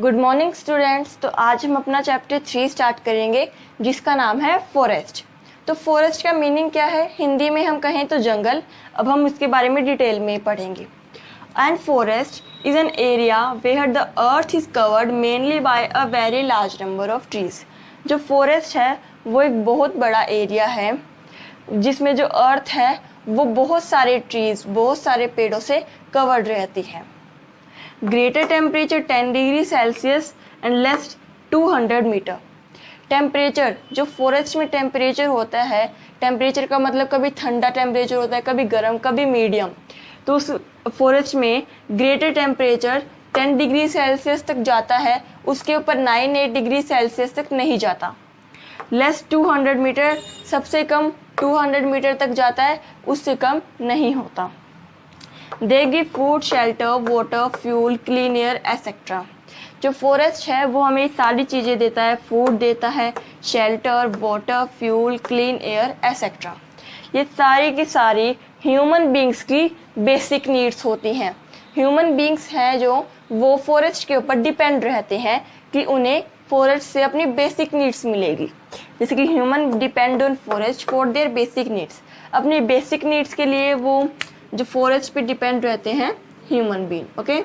Good morning students. तो आज हम अपना चैप्टर 3 स्टार्ट करेंगे जिसका नाम है फॉरेस्ट। तो फॉरेस्ट का मीनिंग क्या है, हिंदी में हम कहें तो जंगल। अब हम इसके बारे में डिटेल में पढ़ेंगे। And forest is an area where the earth is covered mainly by a very large number of trees. जो फॉरेस्ट है वो एक बहुत बड़ा एरिया है जिसमें जो अर्थ है वो बहुत सारे ट्रीज, बहुत सारे पेड़ों से कवर्ड रहती है। Greater temperature 10 degree Celsius and less 200 metre. Temperature जो फॉरेस्ट में टेम्परेचर होता है, टेम्परेचर का मतलब कभी ठंडा टेम्परेचर होता है, कभी गर्म, कभी मीडियम। तो उस फॉरेस्ट में ग्रेटर टेम्परेचर 10 डिग्री सेल्सियस तक जाता है, उसके ऊपर 9-8 डिग्री सेल्सियस तक नहीं जाता। लेस 200 मीटर, सबसे कम 200 मीटर तक जाता है, उससे कम नहीं होता। They give food, shelter, water, fuel, clean air etcetera. जो फॉरेस्ट है वो हमें सारी चीज़ें देता है, फूड देता है, shelter, water, fuel, clean air etcetera. ये सारी की सारी ह्यूमन बींग्स की बेसिक नीड्स होती हैं। ह्यूमन बींग्स हैं जो वो फॉरेस्ट के ऊपर डिपेंड रहते हैं कि उन्हें फॉरेस्ट से अपनी बेसिक नीड्स मिलेगी। जैसे कि human depend on forest for their basic needs. अपनी बेसिक नीड्स के लिए वो जो फॉरेस्ट पे डिपेंड रहते हैं ह्यूमन बीइंग। ओके,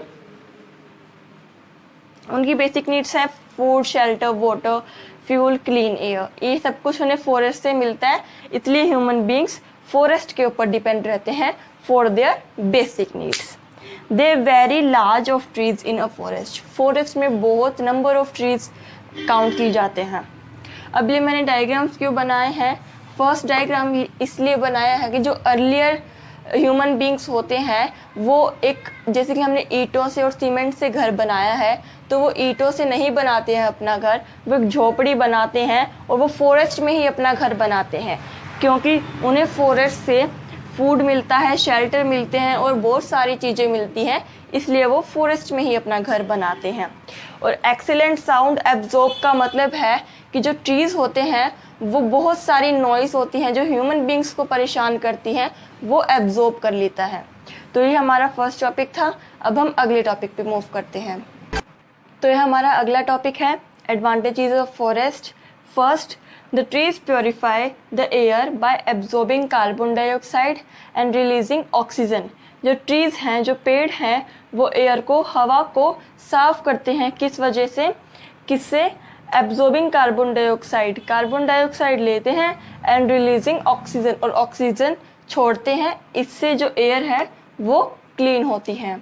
उनकी बेसिक नीड्स है food, shelter, water, fuel, clean air. ये सब कुछ उन्हें फॉरेस्ट से मिलता है, इसलिए ह्यूमन बीइंग्स फॉरेस्ट के ऊपर डिपेंड रहते हैं for their basic needs. They very large of trees in a forest. Forest में बहुत नंबर ऑफ ट्रीज काउंट की जाते हैं। अब ये मैंने डायग्राम्स क्यों बनाए हैं, फर्स्ट डायग्राम इसलिए बनाया है कि जो अर्लियर ह्यूमन बींग्स होते हैं वो एक, जैसे कि हमने ईंटों से और सीमेंट से घर बनाया है, तो वो ईंटों से नहीं बनाते हैं अपना घर, वो एक झोपड़ी बनाते हैं और वो फॉरेस्ट में ही अपना घर बनाते हैं, क्योंकि उन्हें फॉरेस्ट से फूड मिलता है, शेल्टर मिलते हैं और बहुत सारी चीज़ें मिलती हैं, इसलिए वो फॉरेस्ट में ही अपना घर बनाते हैं। और एक्सीलेंट साउंड एब्जॉर्ब का मतलब है कि जो ट्रीज़ होते हैं वो बहुत सारी नॉइस होती हैं जो ह्यूमन बींग्स को परेशान करती हैं, वो एब्जॉर्ब कर लेता है। तो ये हमारा फर्स्ट टॉपिक था। अब हम अगले टॉपिक पे मूव करते हैं। तो ये हमारा अगला टॉपिक है advantages of forest. First, the trees purify the air by absorbing carbon dioxide and releasing oxygen. जो ट्रीज हैं, जो पेड़ हैं, वो एयर को, हवा को साफ करते हैं। किस वजह से? किससे? एब्जॉर्बिंग कार्बन डाइऑक्साइड लेते हैं एंड रिलीजिंग ऑक्सीजन, और ऑक्सीजन छोड़ते हैं। इससे जो एयर है वो क्लीन होती है।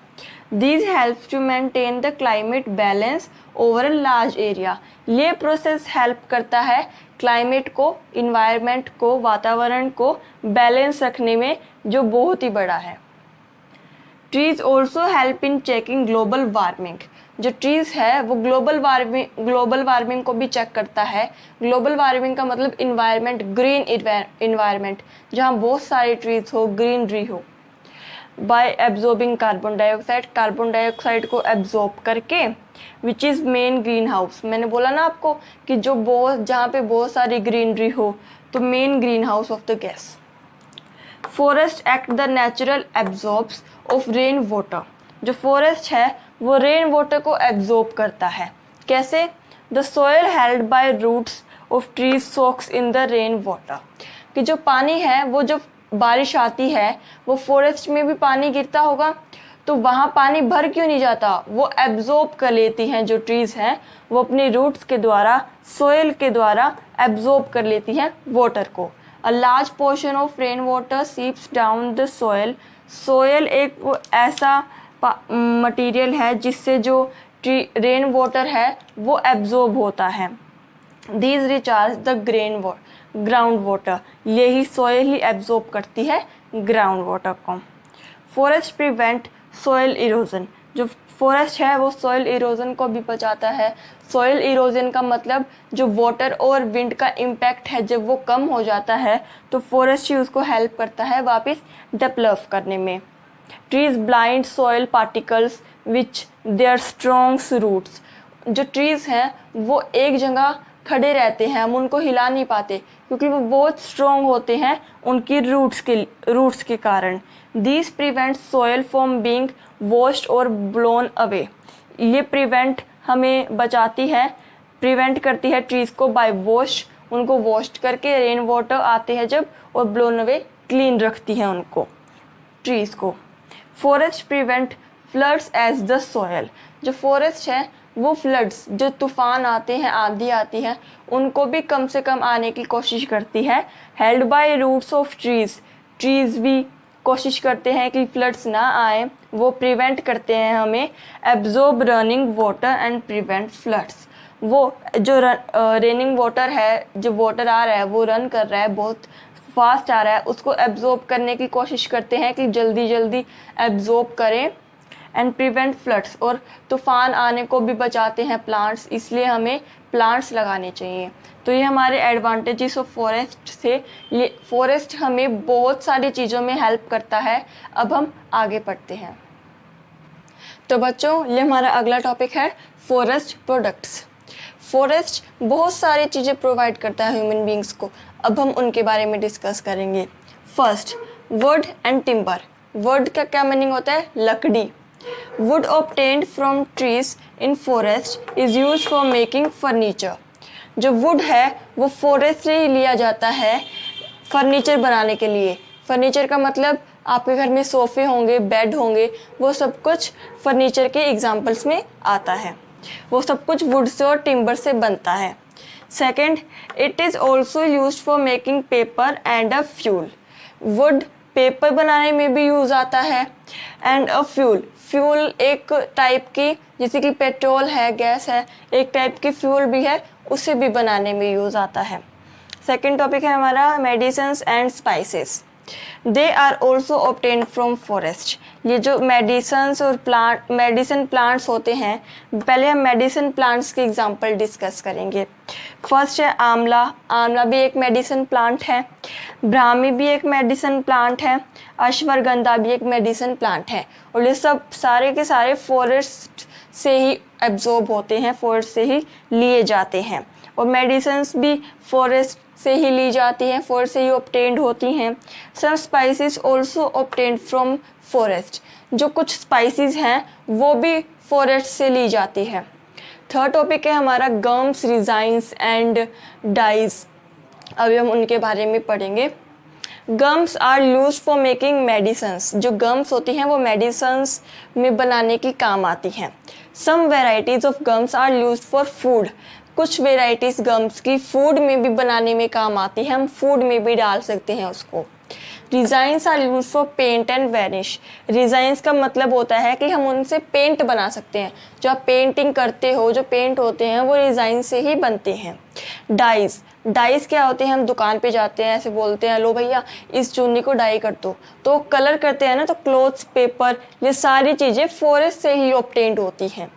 These help to maintain the climate balance over a large area. ये प्रोसेस हेल्प करता है क्लाइमेट को, इन्वायरमेंट को, वातावरण को बैलेंस रखने में, जो बहुत ही बड़ा है। Trees also help in checking global warming. जो ट्रीज है वो ग्लोबल वार्मिंग को भी चेक करता है। ग्लोबल वार्मिंग का मतलब इन्वायरमेंट, ग्रीन इन्वायरमेंट, जहाँ बहुत सारे ट्रीज हो, ग्रीनरी हो। बाय एब्जॉर्बिंग कार्बन डाइऑक्साइड को एब्जॉर्ब करके, which is main green house. मैंने बोला ना आपको कि जहाँ पे बहुत सारी ग्रीनरी हो, तो main green house of the gas. Forest act the natural absorbs of rain water. जो फॉरेस्ट है वो रेन वाटर को एब्जॉर्ब करता है। कैसे? The soil held by roots of trees soaks in the rain water. कि जो पानी है, वो जब बारिश आती है, वो फॉरेस्ट में भी पानी गिरता होगा, तो वहाँ पानी भर क्यों नहीं जाता? वो एब्जॉर्ब कर लेती हैं। जो ट्रीज हैं वो अपने रूट्स के द्वारा, सोयल के द्वारा एब्जॉर्ब कर लेती हैं वाटर को। A large portion of rain water seeps down the soil. Soil एक ऐसा मटेरियल है जिससे जो रेन वाटर है वो एब्जॉर्ब होता है। These recharge the ground water. यही सोयल ही एब्जॉर्ब करती है ग्राउंड वाटर को। Forest prevent soil erosion. जो फॉरेस्ट है वो सोयल इरोजन को भी बचाता है। सोयल इरोजन का मतलब जो वाटर और विंड का इम्पैक्ट है, जब वो कम हो जाता है तो फॉरेस्ट ही उसको हेल्प करता है वापस डेवलप करने में। Trees blind soil particles which their strong roots. जो ट्रीज हैं वो एक जगह खड़े रहते हैं, हम उनको हिला नहीं पाते क्योंकि वो बहुत स्ट्रॉन्ग होते हैं उनकी रूट्स के कारण। This prevent soil from being washed और ब्लोन अवे। ये प्रिवेंट हमें बचाती है, प्रिवेंट करती है ट्रीज को बाय वॉश, उनको वॉश करके रेन वाटर आते हैं जब, और ब्लोन अवे क्लीन रखती है उनको, ट्रीज को। Forest prevent floods as the soil, जो फॉरेस्ट है वो फ्लड्स, जो तूफान आते हैं, आंधी आती है, उनको भी कम से कम आने की कोशिश करती है। Held by roots of trees, trees भी कोशिश करते हैं कि फ्लड्स ना आए, वो प्रिवेंट करते हैं हमें। Absorb running water and prevent floods, वो जो रेनिंग वाटर है, जो वाटर आ रहा है वो रन कर रहा है, बहुत फास्ट आ रहा है, उसको एब्जॉर्ब करने की कोशिश करते हैं कि जल्दी जल्दी एब्जॉर्ब करें। एंड प्रिवेंट फ्लड्स, और तूफान आने को भी बचाते हैं प्लांट्स, इसलिए हमें प्लांट्स लगाने चाहिए। तो ये हमारे एडवांटेजेस ऑफ फॉरेस्ट थे। फॉरेस्ट हमें बहुत सारी चीज़ों में हेल्प करता है। अब हम आगे पढ़ते हैं। तो बच्चों, ये हमारा अगला टॉपिक है फॉरेस्ट प्रोडक्ट्स। फॉरेस्ट बहुत सारी चीज़ें प्रोवाइड करता है ह्यूमन बींग्स को। अब हम उनके बारे में डिस्कस करेंगे। First, would and timber. Would का क्या मीनिंग होता है? लकड़ी। Would obtained from trees in forest is used for making furniture। जो वुड है वो फॉरेस्ट से ही लिया जाता है फर्नीचर बनाने के लिए। फर्नीचर का मतलब आपके घर में सोफे होंगे, बेड होंगे, वो सब कुछ फर्नीचर के एग्जाम्पल्स में आता है। वो सब कुछ वुड से और टिम्बर से बनता है। Second, it is also use for making paper and a fuel. Would paper बनाने में भी यूज़ आता है। एंड अ फ्यूल, फ्यूल एक टाइप की, जैसे कि पेट्रोल है, गैस है, एक टाइप की फ्यूल भी है, उसे भी बनाने में यूज़ आता है। सेकेंड टॉपिक है हमारा medicines and spices. They are also obtained from forest. ये जो मेडिसन्स और मेडिसिन प्लांट्स होते हैं, पहले हम मेडिसिन प्लांट्स के एग्जांपल डिस्कस करेंगे। फर्स्ट है आंवला। आंवला भी एक मेडिसिन प्लांट है। ब्राह्मी भी एक मेडिसिन प्लांट है। अश्वगंधा भी एक मेडिसिन प्लांट है। और ये सब सारे के सारे फॉरेस्ट से ही एब्जॉर्ब होते हैं, फॉरेस्ट से ही लिए जाते हैं। और मेडिसिन्स भी फॉरेस्ट से ही ली जाती हैं, फॉरेस्ट से ही ऑब्टेन्ड होती हैं। Some spices also obtained from forest. जो कुछ स्पाइसेस हैं वो भी फॉरेस्ट से ली जाती है। थर्ड टॉपिक है हमारा गम्स, रिजाइन्स एंड डाइज। अभी हम उनके बारे में पढ़ेंगे। Gums are use for making medicines. जो गम्स होती हैं वो मेडिसन्स में बनाने की काम आती हैं। Some varieties of gums are use for food. कुछ वेराइटीज गम्स की फूड में भी बनाने में काम आती है, हम फूड में भी डाल सकते हैं उसको। Resins are use for paint and varnish. Resins का मतलब होता है कि हम उनसे पेंट बना सकते हैं। जो आप पेंटिंग करते हो, जो पेंट होते हैं वो रिजाइन से ही बनते हैं। डाइज, डाइज क्या होते हैं? हम दुकान पे जाते हैं, ऐसे बोलते हैं लो भैया इस चुन्नी को डाई कर दो, तो कलर करते हैं ना। तो क्लोथ्स, पेपर, ये सारी चीज़ें फॉरेस्ट से ही ऑब्टेन्ड होती हैं।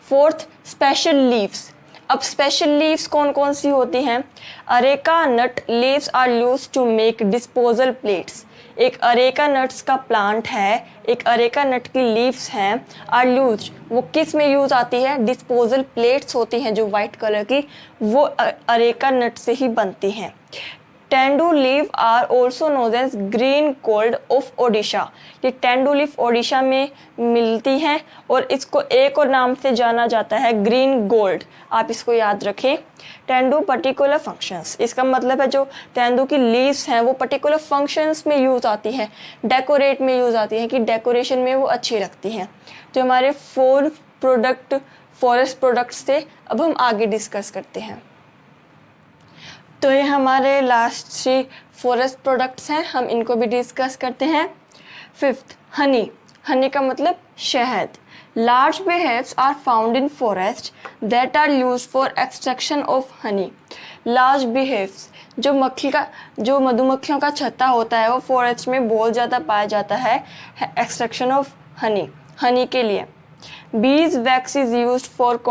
Fourth, special leaves. अब स्पेशल लीव्स कौन कौन सी होती हैं? Areca nut leaves are use to make disposal plates. एक अरेका नट्स का प्लांट है, एक अरेका नट की लीव्स हैं, आर यूज, वो किस में यूज आती है? डिस्पोजल प्लेट्स होती हैं जो वाइट कलर की, वो अरेका नट से ही बनती हैं। Tendu leave are also known as green gold of Odisha. ये टेंडू लीफ ओडिशा में मिलती हैं और इसको एक और नाम से जाना जाता है ग्रीन गोल्ड। आप इसको याद रखें। टेंडू पर्टिकुलर फंक्शंस, इसका मतलब है जो तेंदू की लीव्स हैं वो पर्टिकुलर फंक्शंस में यूज आती हैं, डेकोरेट में यूज आती हैं, कि डेकोरेशन में वो अच्छी लगती हैं। तो हमारे 4 प्रोडक्ट फॉरेस्ट प्रोडक्ट्स थे। अब हम आगे डिस्कस करते हैं। तो ये हमारे लास्ट 3 फॉरेस्ट प्रोडक्ट्स हैं, हम इनको भी डिस्कस करते हैं। फिफ्थ, हनी। हनी का मतलब शहद। Large beehives are found in forest that are use for extraction of honey. Large beehives, जो मधुमक्खियों का छत्ता होता है वो फॉरेस्ट में बहुत ज़्यादा पाया जाता है एक्सट्रैक्शन ऑफ हनी, हनी के लिए। Bees wax is use for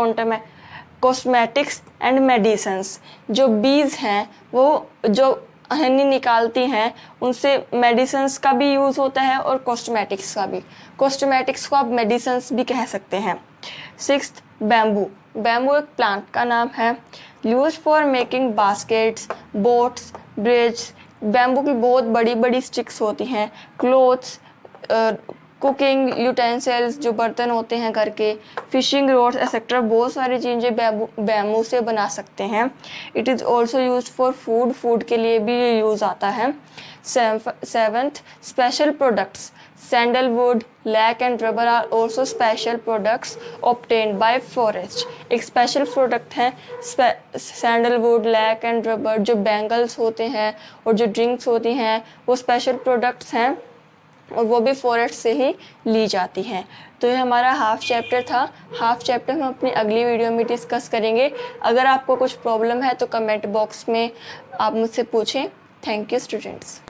cosmetics and medicines. जो बीज हैं वो जो हनी निकालती हैं उनसे मेडिसिन्स का भी यूज़ होता है और कॉस्मेटिक्स का भी। कॉस्मेटिक्स को आप मेडिसिन्स भी कह सकते हैं। Sixth, bamboo. बैम्बू एक प्लांट का नाम है, use for making baskets, boats, bridge. Bamboo की बहुत बड़ी बड़ी स्टिक्स होती हैं, क्लोथ्स, कुकिंग यूटेंसिल्स, जो बर्तन होते हैं घर के, फिशिंग रोड्स एक्सेट्रा, बहुत सारी चीज़ें बैम्बू से बना सकते हैं। It is also use for food, food के लिए भी ये यूज़ आता है। 7th, special products, sandalwood, lac and rubber are also special products obtained by forest. एक स्पेशल प्रोडक्ट है सैंडलवुड, लैक एंड रबर, जो बैंगल्स होते हैं और जो ड्रिंक्स होती हैं वो स्पेशल प्रोडक्ट्स हैं और वो भी फॉरेस्ट से ही ली जाती हैं। तो ये हमारा हाफ चैप्टर था। हाफ चैप्टर हम अपनी अगली वीडियो में डिस्कस करेंगे। अगर आपको कुछ प्रॉब्लम है तो कमेंट बॉक्स में आप मुझसे पूछें। Thank you students.